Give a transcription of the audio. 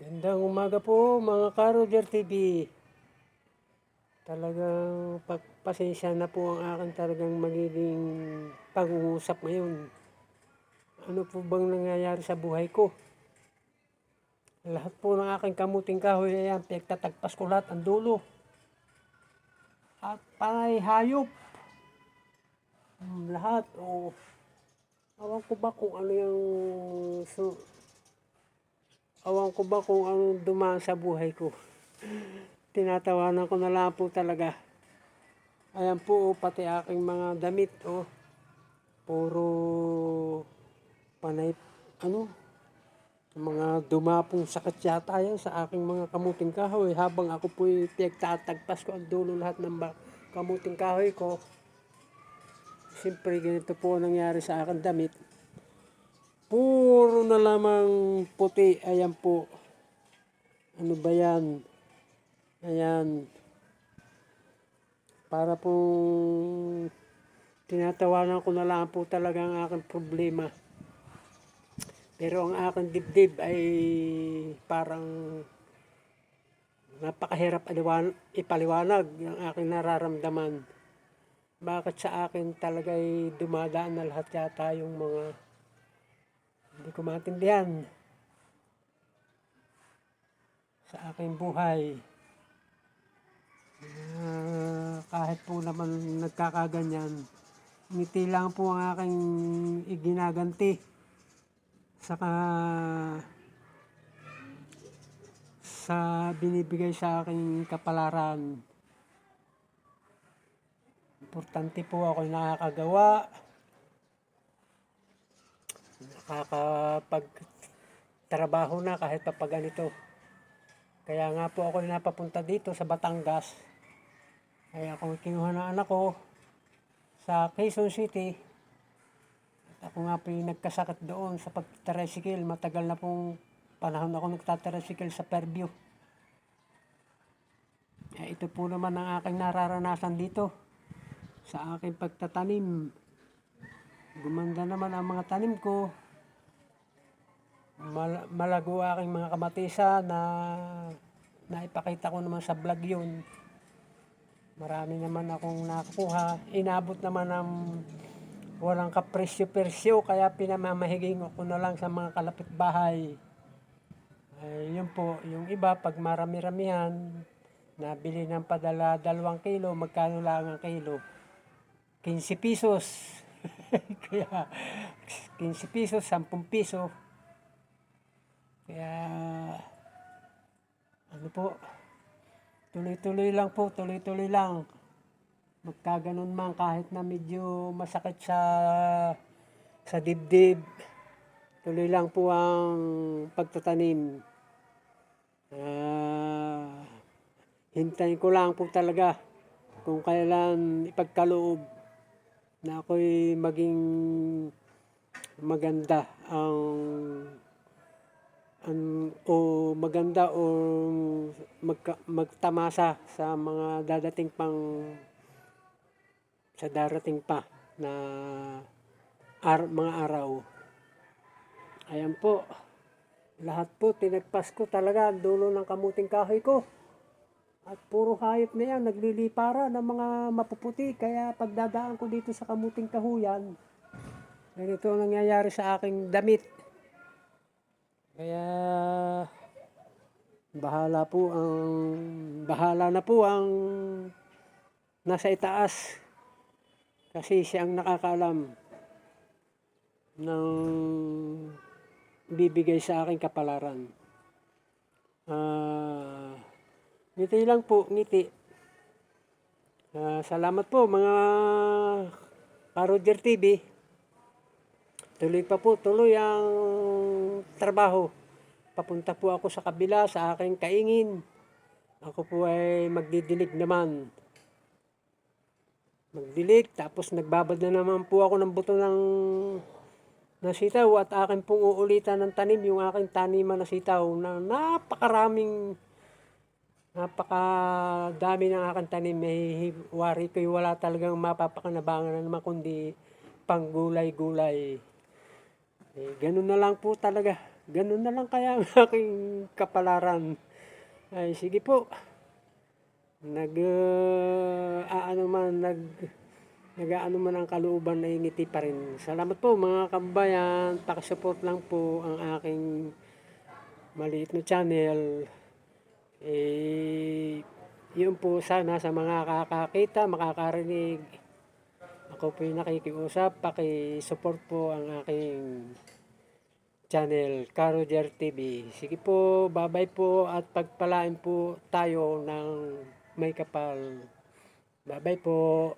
Gandang umaga po mga ka-Roger TV. Talagang pagpasensya na po ang akin talagang magiging pag-uusap ngayon. Ano po bang nangyayari sa buhay ko? Lahat po ng aking kamuting kahoy ayan, pinagtatagpas ko lahat ang dulo. At panay hayop. Lahat. Awan ko ba kung ano yung... Awan ko ba kung anong dumaan sa buhay ko. Tinatawanan ko na lang po talaga. Ayan po, pati aking mga damit, puro panay, mga dumapong sakit yata yan sa aking mga kamuting kahoy. Habang ako po'y pinagtatagpas ko ang dulo lahat ng kamuting kahoy ko. Siyempre, ganito po nangyari sa aking damit. Puro na lamang puti, ayan po. Ano ba yan? Ayan. Para pong tinatawanan ko na lang po talaga ang aking problema. Pero ang aking dibdib ay parang napakahirap ipaliwanag ang aking nararamdaman. Bakit sa akin talaga ay dumadaan na lahat yata yung mga hindi ko maintindihan sa aking buhay. Kahit po naman nagkakaganyan, ngiti lang po ang aking iginaganti. Saka sa binibigay sa aking kapalaran. Importante po ako nakakagawa, nakakapagtrabaho na kahit pa ganito. Kaya nga po ako napapunta dito sa Batangas. Kaya ako kinuha ng anak ko sa Quezon City. At ako nga po yung nagkasakit doon sa pag-tricycle. Matagal na pong panahon ako nagtatricycle sa Fairview. Ito po naman ang aking nararanasan dito sa aking pagtatanim. Gumanda naman ang mga tanim ko. Malago aking mga kamatisa na naipakita ko naman sa vlog yun. Marami naman akong nakukuha. Inabot naman ng walang kapresyo-persyo, kaya pinamamahiging ko na lang sa mga kalapit-bahay. Yun po, yung iba pag marami-ramihan, nabili ng padala 2 kilo, magkano lang ang kilo? 15 pesos. Kaya 15 pesos, 10 piso. Kaya ano po, tuloy-tuloy lang po, tuloy-tuloy lang. Magkaganon man kahit na medyo masakit sa dibdib, tuloy lang po ang pagtatanim. Hintayin ko lang po talaga kung kailan ipagkaloob na ako'y maging maganda maganda o magtamasa sa mga darating pa na mga araw. Ayan po, lahat po tinagpas ko talaga dulo ng kamuting kahoy ko. At puro hayop na yan, naglilipara ng mga mapuputi. Kaya pagdadaan ko dito sa kamuting kahuyan, ganito ang nangyayari sa aking damit. Kaya bahala na po ang nasa itaas. Kasi siya ang nakakaalam ng bibigay sa aking kapalaran. Ngiti lang po, ngiti. Salamat po mga ka-Roger TV. Tuloy pa po, tuloy ang trabaho. Papunta po ako sa kabila, sa aking kaingin. Ako po ay magdidilig naman. Magdilig, tapos nagbabad na naman po ako ng buto ng sitaw at akin pong uulitan ng tanim, yung aking taniman na sitaw na napakadami ng aking tanim. May wari ko'y wala talagang mapapakanabangan na naman kundi pang gulay-gulay. Ganun na lang po talaga. Ganun na lang kaya ang aking kapalaran. Ay sige po, aano man, nag-aano man ang kalooban ay ngiti pa rin. Salamat po mga kabayan, pakisupport lang po ang aking maliit na channel. Yun po sana sa mga kakakita, makakarinig. Ako po yung nakikiusap, paki-support po ang aking channel, Ka Roger TV. Sige po, bye-bye po at pagpalain po tayo ng may kapal. Bye-bye po.